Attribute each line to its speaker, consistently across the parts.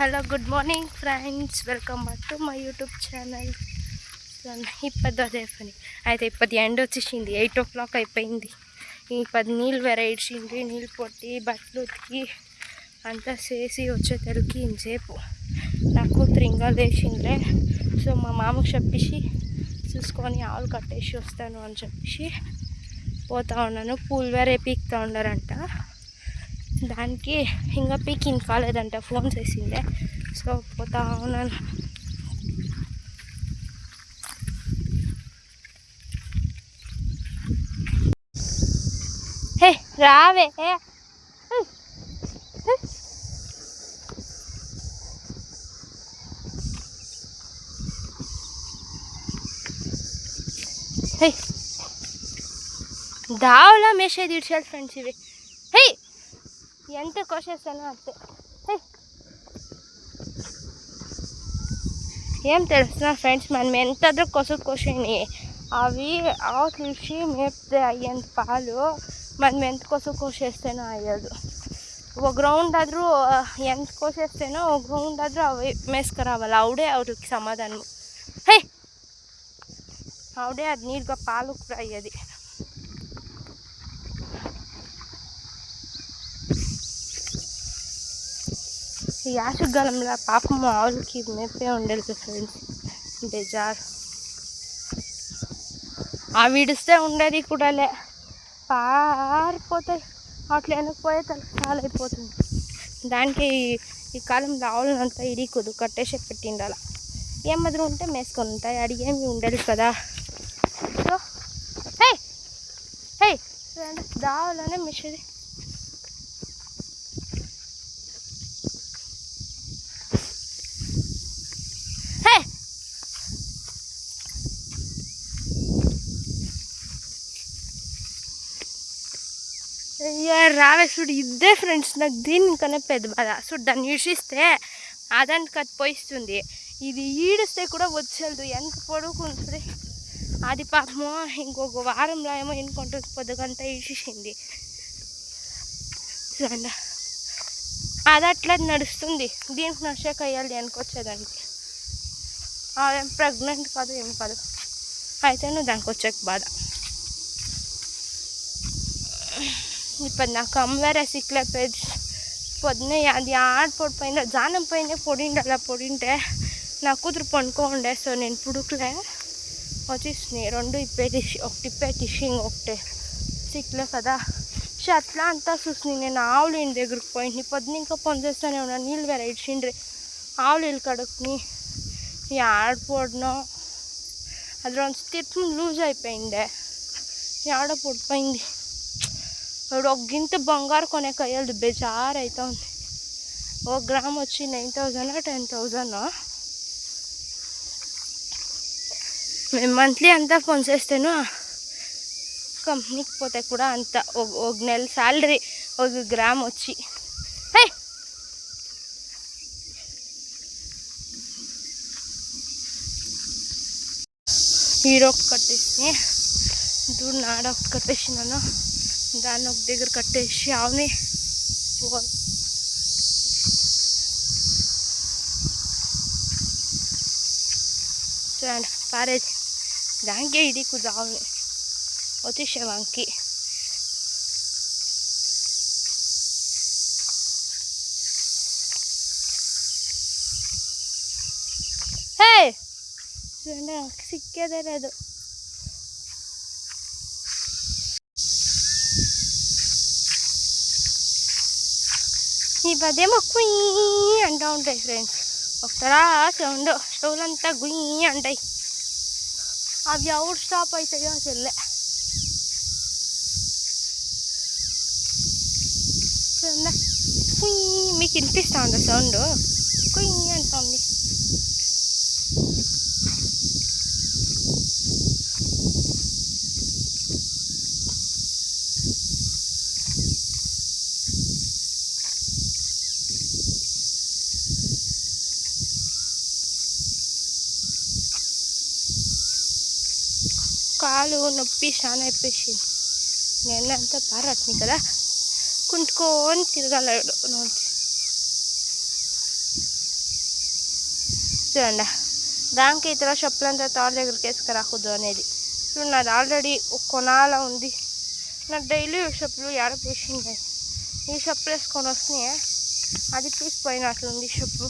Speaker 1: Hello good morning friends, welcome back to my YouTube channel. ఇప్పటిదో అదే పని అయితే ఇప్పటి ఎండ వచ్చేసింది, 8 o'clock అయిపోయింది. ఇప్పటి నీళ్ళు వేరే ఇడిచింది, నీళ్ళు పొట్టి బట్టలు ఉతికి అంతా చేసి వచ్చేసరికి ఇంతసేపు నా కూతురు ఇంకా లేచిందే. సో మా మామకు చెప్పేసి చూసుకొని ఆవులు కట్టేసి వస్తాను అని చెప్పేసి పోతా ఉన్నాను. పూలు వేరే పీకుతూ ఉన్నారంట, దానికి ఇంకా పీకింగ్ కాలేదంట, ఫోన్ చేసిందే. సో పోతా ఉన్నాను. హే రావే, దావులా మెసేజ్ ఇడ్చాలి ఫ్రెండ్స్. ఇవి హే ఎంత కోసేస్తానో అంతే. ఏం తెలుస్తున్నా ఫ్రెండ్స్, మనం ఎంతద్ರೂ కోసేని అవి ఆవులు ఇచ్చి మేపితే అయ్యేంత పాలు మనం ఎంత కోసేస్తేనో అయ్యదు. ఒక గ్రౌండ్ ఆದರೂ ఎంత కోసేస్తేనో ఒక గ్రౌండ్ ఆದರೂ అవి మేసుకురావాలి. ಅವడే ಅವ್ರಿಗೆ సమాధానం. హే ಅವడే అది నీట్గా పాలు కూడా అయ్యేది. ఈ యాసకాలంలో పాపం ఆవులకి మేపే ఉండేది ఫ్రెండ్స్, బేజార్. అవి ఇడిస్తే ఉండేది కూడా పారిపోతాయి, అట్లా వెనకపోయే తనకు చాలా అయిపోతుంది. దానికి ఈ కాలంలో ఆవులనంతా ఇడికూడదు, కట్టేసి పెట్టిండాల. ఏమాదిరి ఉంటే మేసుకొని ఉంటాయి, అడిగేమి ఉండదు కదా. సో హే హే దావులోనే మిషది. రావే చూడు, ఇద్దే ఫ్రెండ్స్ నాకు దీనికనే పెద్ద బాధ. చూడు దాన్ని ఈడిస్తే అదానికి అది పోయిస్తుంది, ఇది ఈడిస్తే కూడా వచ్చేది. ఎంత పొడుగుంటుంది అది. పాపము ఇంకొక వారంలో ఏమో ఎన్నుకుంటుంది, పొద్దుగంట ఈడ్చేసింది. చూడండి అది అట్లా నడుస్తుంది, దీనికి నడిచాక అయ్యాలి అనుకొచ్చేదానికి. అదేం ప్రెగ్నెంట్ కాదు ఏం కాదు, అయితేనే దానికి వచ్చాక బాధ. ఇప్పుడు నాకు అమ్మవారే సిక్లే పేజ్ పొద్దున్నే అది ఆడిపోయిపోయిందో జానం పైన పొడిండాల. పొడింటే నా కూతురు పండుకోండే. సో నేను పుడుకులే వచ్చేసినాయి రెండు ఇప్పేటిసి, ఒకటి ఇప్పేటిసి ఇంకొకటి సిక్లే కదా. సో అట్లా అంతా చూసినాయి. నేను ఆవులు ఇంటి దగ్గరికి పోయింది, పొద్దున్న ఇంకా పని చేస్తూనే ఉన్నాను. నీళ్ళు వేరే ఇచ్చిండ్రి, ఆవులు ఇల్లు కడుక్కుని ఆడిపోడను. అది రెండు స్టిప్ లూజ్ అయిపోయిండే, ఆడ పొడిపోయింది. ఇప్పుడు ఒక గింత బంగారు కొనేకి అయ్యేది, బేజారు అవుతా ఉంది. 1 గ్రామ్ వచ్చి 9,000 10,000. మేము మంత్లీ అంతా ఫోన్ చేస్తేను కంపెనీకి పోతే కూడా అంత ఒక నెల శాలరీ 1 గ్రామ్ వచ్చి. హే ఈడొకటి కట్టేసి దూడు నాడొకటి కట్టేసినాను, దాన్ని ఒక దగ్గర కట్టేసి ఆవుని చూడండి పారేది. దానికే ఇడికు ఆవుని వచ్చేసేవానికి. హే చూడండి నాకు సిక్కేదే లేదు. ఈ పదేమో గుయ్యి అంటూ ఉంటాయి ఫ్రెండ్స్, ఒకటరా సౌండ్, చెవులంతా గుయ్యి అంటాయి. అవి ఎవరు స్టాప్ అవుతాయో చెల్లె. కుయ్యి మీకు వినిపిస్తూ ఉంది సౌండ్, కుయ్యి అంటుంది. కాలు నొప్పి చాలా అయిపోయింది. నేనంతా పారట్ని కదా, కుంటుకొని తిరగాలి. చూడండి దానికి ఇతర చెప్పులంతా తాడు దగ్గరికి వేసుకురాకూడదు అనేది. ఇప్పుడు నాది ఆల్రెడీ కొనాల ఉంది. నాకు డైలీ చెప్పులు ఏడపేసింది. ఈ చెప్పులు వేసుకొని వస్తున్నాయి, అది పీసిపోయినట్లుంది చెప్పు.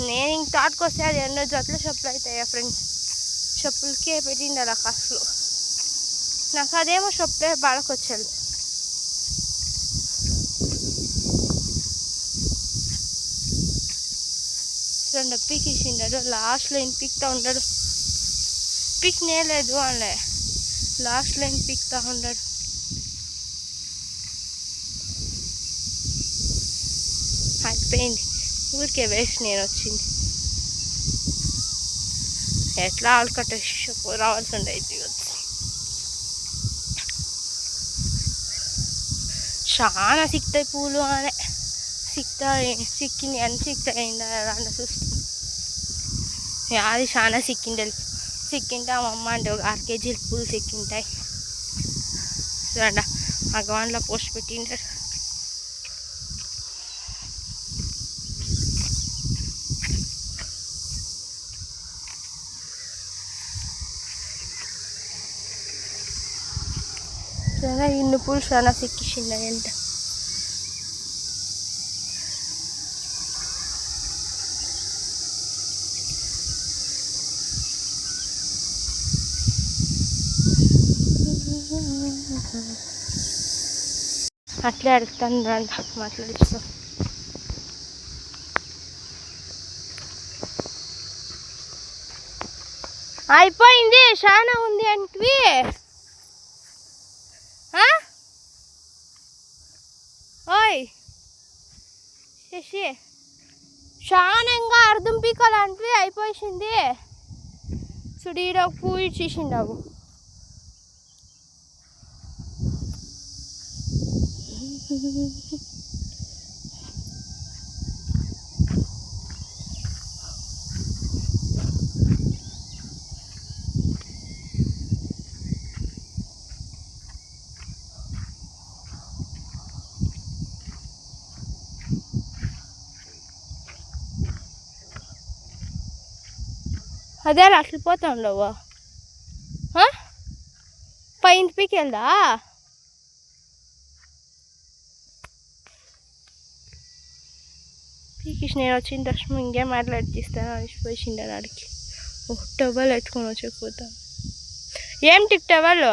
Speaker 1: నేను ఇంక తాటుకొస్తే అది 2 జతల చెప్పులు అవుతాయా ఫ్రెండ్స్. చెప్పులకే పెట్టింది అలా కాసులు. నాకు అదేమో చెప్పులే బాడకొచ్చేది. చూడండి పీకేసిండాడు. లాస్ట్ లైన్ పీక్తా ఉంటాడు. పీక్నే లేదు అనే లాస్ట్ లైన్ పీక్తా ఉంటాడు. అయిపోయింది, ఊరికే వేస్ట్. నేను వచ్చింది ఎట్లా ఆలుకట్టేసి రావాల్సి ఉండే అయితే వచ్చి చాలా సిక్తాయి పూలు అనే సిక్కింది అని సిక్తాయిందా అన్న చూస్తూ అది చాలా సిక్కింటే ఆ అమ్మ అంటే ఒక 6 కేజీలు పూలు సిక్కింటాయి. చూడండి భగవాన్లో పోస్ట్ పెట్టింటారు. చాలా ఇన్ని పూలు చాలా సిక్కించింది ఎంత. అట్లే అడుగుతాను రండి మాట్లాడిస్తాం. అయిపోయింది, చాలా ఉంది అంటే ఓయ్ శశి చాలా ఇంకా అర్థం పీకాలంటే అయిపోయింది. సుడీడ పువ్వు ఇచ్చేసిండావు. అదే అట్లా పోతా ఉండవు. పైన పీకెళ్దా పీకిసి నేను వచ్చిన తక్షణం ఇంకేం మాట్లాడిస్తాను అనిసిపోయిండాను. ఆడికి టవల్ ఎట్టుకొని వచ్చేపోతాను. ఏంటి టవల్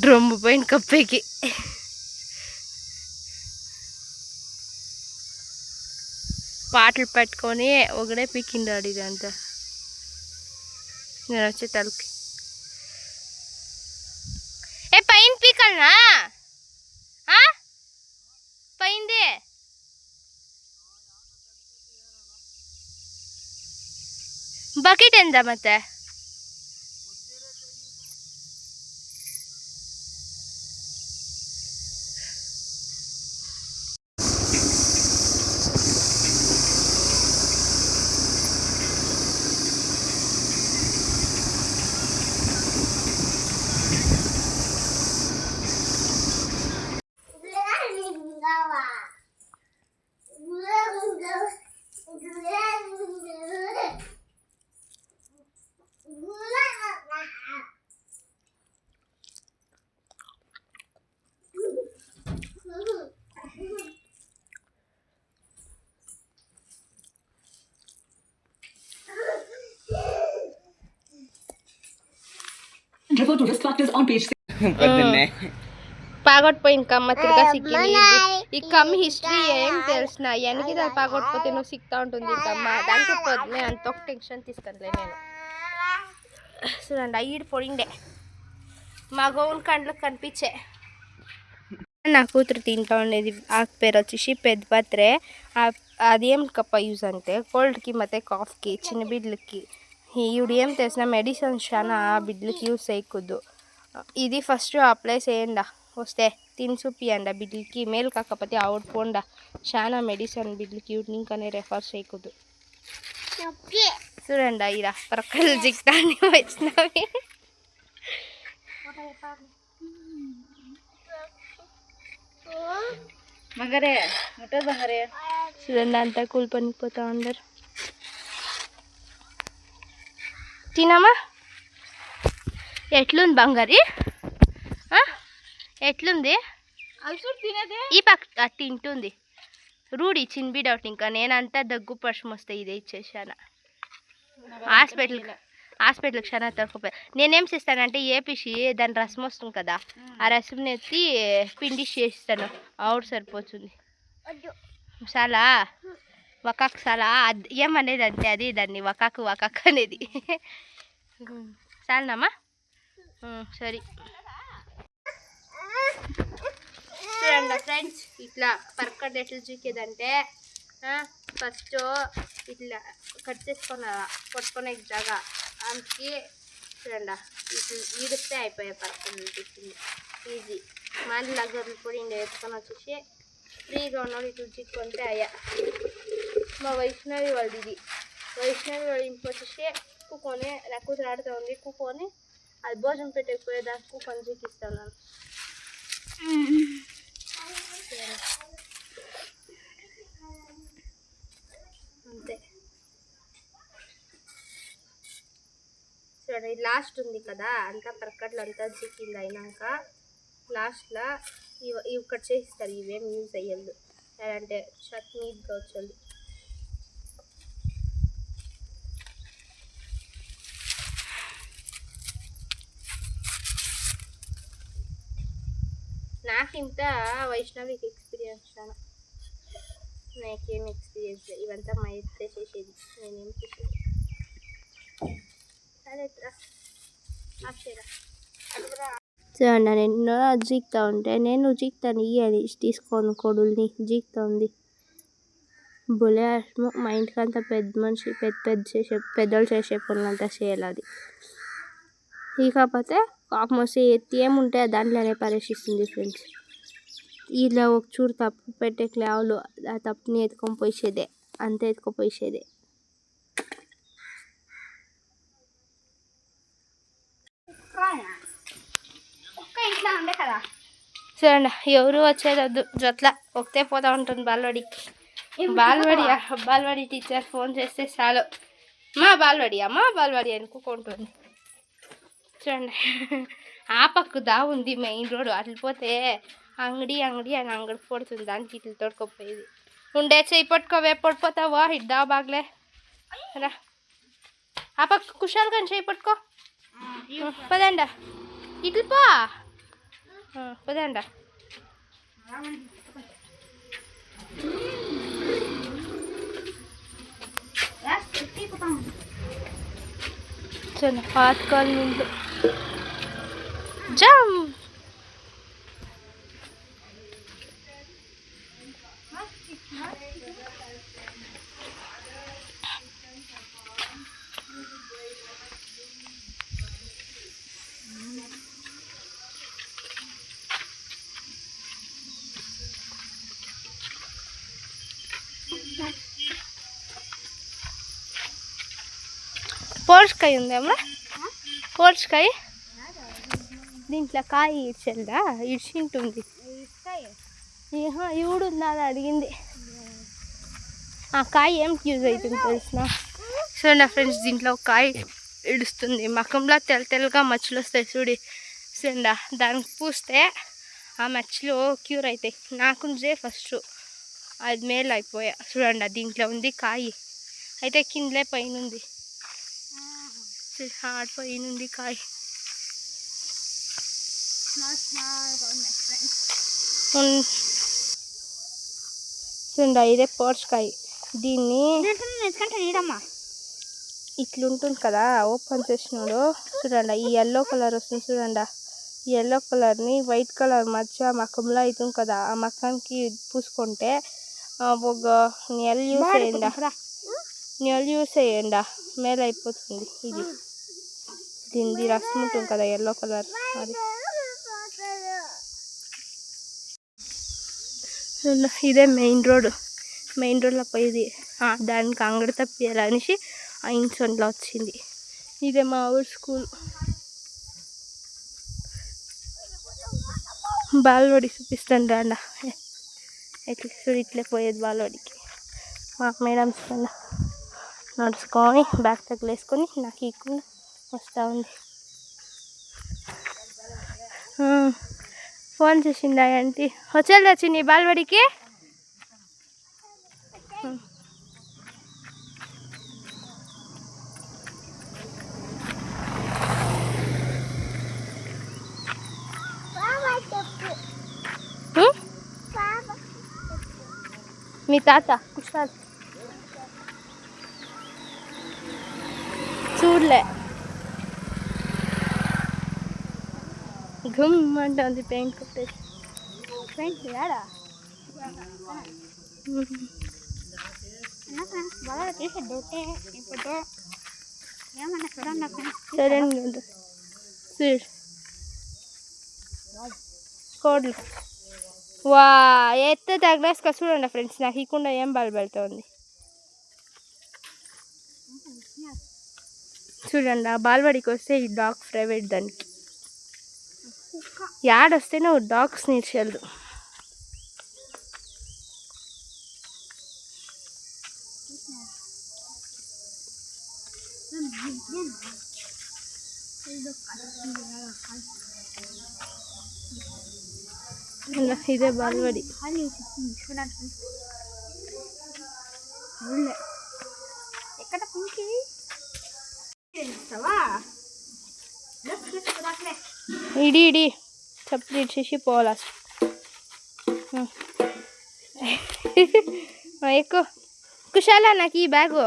Speaker 1: డ్రమ్ము పైన కప్పేకి పాటలు పెట్టుకొని ఒకడే పీకిండాడు ఇదంతా. నేను వచ్చే తలకి పైన పీకల్నా పైంది బకెట్ ಎಂದ ಮತ್ತೆ
Speaker 2: Refer to risk factors on page 6.
Speaker 1: పాగొట్టిపోయింది కమ్మ తిరిగా సిక్కింది. ఈ కమ్మ హిస్టరీ ఏం తెలిసిన వెనక్కి దాన్ని పాగొట్టిపోతే నువ్వు సిక్తా ఉంటుంది కమ్మ. దానికి నేను అంత ఒక టెన్షన్ తీసుకుంటలే నేను. చూడండి ఈడు పొడిండే మా గౌన్ కండ్లకు కనిపించే. నా కూతురు తింటా ఉండేది. ఆ పేరు వచ్చేసి పెద్ద పత్రే. అది ఏం కప్ప యూజ్ అంటే కోల్డ్కి ಮತ್ತು కాఫ్కి చిన్న బిడ్డలకి. ఇవి ఏం తెలిసిన మెడిసిన్స్ చాలా బిడ్డలకి యూజ్ చేయకూడదు. ఇది ఫస్ట్ అప్లై చేయండి, వస్తే తిని చూపియండి బిడ్డలకి. మేలు కాకపోతే అవుట్ పోండా. చాలా మెడిసిన్ బిడ్డలకి ఇంకనే రెఫర్ చేయకూడదు. చూడండి ఇలా పరకలు జిక్తాన్ని వచ్చినవి.
Speaker 3: బంగారే ముట్ట బంగారే.
Speaker 1: చూడండి అంతా కూలిపనిపోతా ఉండరు. తినమ్మా. ఎట్లుంది బంగారి? ఎట్లుంది? ఈ పక్క తింటుంది. రూఢి చిన్బిడౌట్. ఇంకా నేనంతా దగ్గు పర్షం వస్తే ఇదే ఇచ్చేసాను. హాస్పిటల్కి చాలా తక్కువ. నేనేం చేస్తానంటే ఏపీసి దాని రసం వస్తుంది కదా, ఆ రసం ఎత్తి పిండి చేస్తాను. ఆవిడ సరిపోతుంది. చాలా వకాకు చాలా ఏమనేది అంతే, అది దాన్ని వకాకు అనేది. చాలనమ్మా. సరే చూడండి ఫ్రెండ్స్, ఇట్లా పరకట్ ఎట్లా చూకేదంటే ఫస్ట్ ఇట్లా కట్ చేసుకున్నా కొట్టుకునే జాగా అందుకే చూడండి ఇట్లా ఈడిస్తే అయిపోయాయి. పరకలు చూసింది ఈజీ. మళ్ళీ గొర్రెల పొడి వేసుకొని వచ్చేసి ఫ్రీగా ఉన్నాడు ఇట్లా చిక్కుంటే అయ్యా. మా వైష్ణవి వాళ్ళది ఇది. వైష్ణవి వాళ్ళ ఇంటికి వచ్చేసి కూకొని నా కూతురు ఆడుతూ ఉంది. కూకొని అది భోజనం పెట్టకపోయేదాకా కూకొని చిక్కిస్తాను నేను. అంతే చూడండి, లాస్ట్ ఉంది కదా అంతా పరకట్లు అంతా చిక్కింది. అయినాక లాస్ట్లో ఇవి కట్ చేసిస్తారు. ఇవేం యూజ్ అయ్యదు అంటే చట్నీ వచ్చేది. నాకు ఇంత వైష్ణవికి ఎక్స్పీరియన్స్ చాలా. నాకేం ఎక్స్పీరియన్స్ ఇవంతా మా ఇద్దరే చేసేది, నేనేం చేసేది. చూడండి నేను జీక్తా ఉంటే నేను జీక్తాను ఇయ్యాలి తీసుకోను కొడుల్ని జీక్తా ఉంది. బులే మా ఇంటికంతా పెద్ద మనిషి పెద్దోళ్ళు చేసే పనులంతా చేయాలి. అది కాకపోతే కాకమోసి ఎత్తి ఏముంటే దాంట్లోనే పరీక్షిస్తుంది ఫ్రెండ్స్. ఇలా ఒక చూరు తప్పు పెట్టే క్లావులు ఆ తప్పుని ఎత్తుకొని పోసేదే, అంతే ఎత్తుకుపోసేదే. చూడండి ఎవరు వచ్చేది వద్దు, జొట్ల ఒకతే పోతా ఉంటుంది బాల్వాడికి. బాల్వాడి టీచర్ ఫోన్ చేస్తే చాలు మా బాల్వాడి అనుకుంటుంది. చూడండి ఆ పక్క దా ఉంది మెయిన్ రోడ్. అట్లా పోతే అంగడి అని అంగడికి పడుతుంది. దానికి ఇట్లా తోడుకోపోయేది ఉండే. చెయ్యి పట్టుకోవే పడిపోతావా ఇద్దా బాగ్లే రా. ఆ పక్క కుషాలు కానీ చెయ్యి పట్టుకో. పదండా ఇట్లు పో పదండా. చూడండి పాతకాలం ఇంట్లో జమ్. పోర్చుకాయ ఉందమ్మా, పోర్చుకాయ దీంట్లో కాయ ఇడ్చల్దా ఇడ్చింటుంది. ఈవుడుందా అని అడిగింది. ఆ కాయ ఏం యూజ్ అవుతుంది తెలిసిన. సో నా ఫ్రెండ్స్ దీంట్లో కాయ ఇడుస్తుంది. మకంలో తెల్లగా మచ్చలు వస్తాయి చూడి చూడా, దానికి పూస్తే ఆ మచ్చలు క్యూర్ అవుతాయి. నాకుందే ఫస్ట్ అది మేలు అయిపోయా. చూడండి దీంట్లో ఉంది కాయ అయితే కిందలే పైన ఉంది, హార్డ్ పైన ఉంది కాయ. చూడండి ఇదే పోర్చుకాయ. దీన్ని ఇట్లుంటుంది కదా ఓపెన్ చేసినాడు. చూడండి ఈ ఎల్లో కలర్ వస్తుంది చూడండి. ఈ ఎల్లో కలర్ని వైట్ కలర్ మచ్చ మకంలో అవుతుంది కదా, ఆ మకానికి పూసుకుంటే ఒక నెల యూస్ చేయండి మేలు అయిపోతుంది. దీనిది రసం ఉంటుంది కదా ఎల్లో కలర్, అది ఇదే మెయిన్ రోడ్. మెయిన్ రోడ్లో పోయేది దానికి అంగడి తప్పియాలనేసి ఆ ఇన్సొంట్లో వచ్చింది. ఇదే మా ఊరు స్కూల్. బాలవాడి చూపిస్తాను రాండా. ఎట్లా చూడు ఇట్లే పోయేది బాలవాడికి. మా మేడమ్స్ కన్నా నడుచుకొని బ్యాగ్ తగిలేసుకొని నాకు ఇక్కకుండా వస్తూ ఉంది. ఫోన్ చేసిందా ఆంటీ? వచ్చేది వచ్చింది బాలవాడికి. మీ తాత కుషాల్ చూడలే. ఘుమ్ అంటుంది పెయింట్ కొట్టేసి. పెయింట్ యాడా సరే చూడు కోడ్లు. వా ఎత్తే తగ్గలేసుక చూడండి ఫ్రెండ్స్. నాకు ఇకుండా ఏం బాల్ పెడుతుంది చూడండి. ఆ బాల్వాడికి వస్తే ఈ డాగ్ ప్రైవేట్ దానికి. యాడొస్తేనే డాగ్స్ నీడ్చెల్దు. ఇదే బాల్వాడి. ఇడి ఇడి చప్పుడు ఇచ్చేసి పోవాలా. ఎక్కువ కుషాలా నాకు ఈ బ్యాగు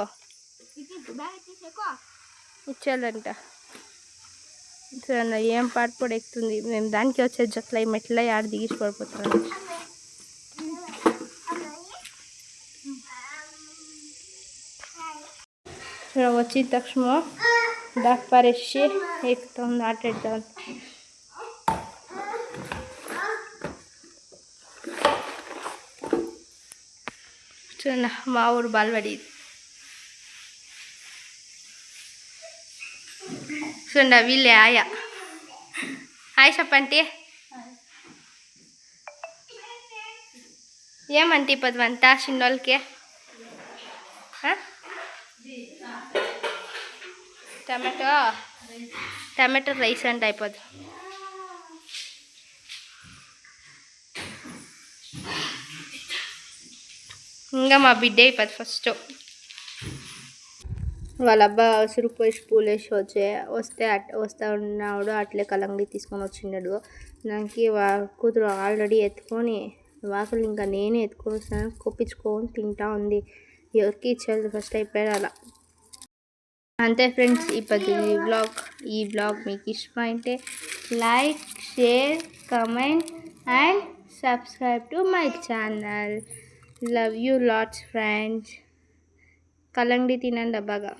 Speaker 1: ఇచ్చేయాలంట. సరే ఏం పాటు కూడా ఎక్కుతుంది. మేము దానికి వచ్చేది జట్ల మెట్ల ఆడ దిగిసి పడిపోతున్నాం. వచ్చిన తక్షణ దాకా పారేసి ఎక్కుతుంది ఆటేద్దాం. చూడండి మా ఊరు బాల్వాడి. చూడండి వీళ్ళే ఆయా. హాయ్ చెప్పండి. ఏమంటే పదవంతా చిన్నోళ్ళకి టమాటో రైస్ అంటే అయిపోద్ది. ఇంకా మా బిడ్డ అయిపోద్ది ఫస్ట్. వాళ్ళ అబ్బా అవసరం పోయి స్కూల్ వేసి వస్తా ఉన్నాడు. అట్లే కలంగడి తీసుకొని వచ్చిండాడు. నాకు కూతురు ఆల్రెడీ ఎత్తుకొని వాకులు ఇంకా నేనే ఎత్తుకొని వస్తాను కొప్పించుకొని తింటా ఉంది. ఎవరికి ఇచ్చేది ఫస్ట్ అయిపోయాడు అలా. అంతే ఫ్రెండ్స్ ఈ బ్లాగ్ మీకు ఇష్టమైతే like, share, comment and subscribe to my channel. Love you lots friends. కలంగడి తినండి బాగా.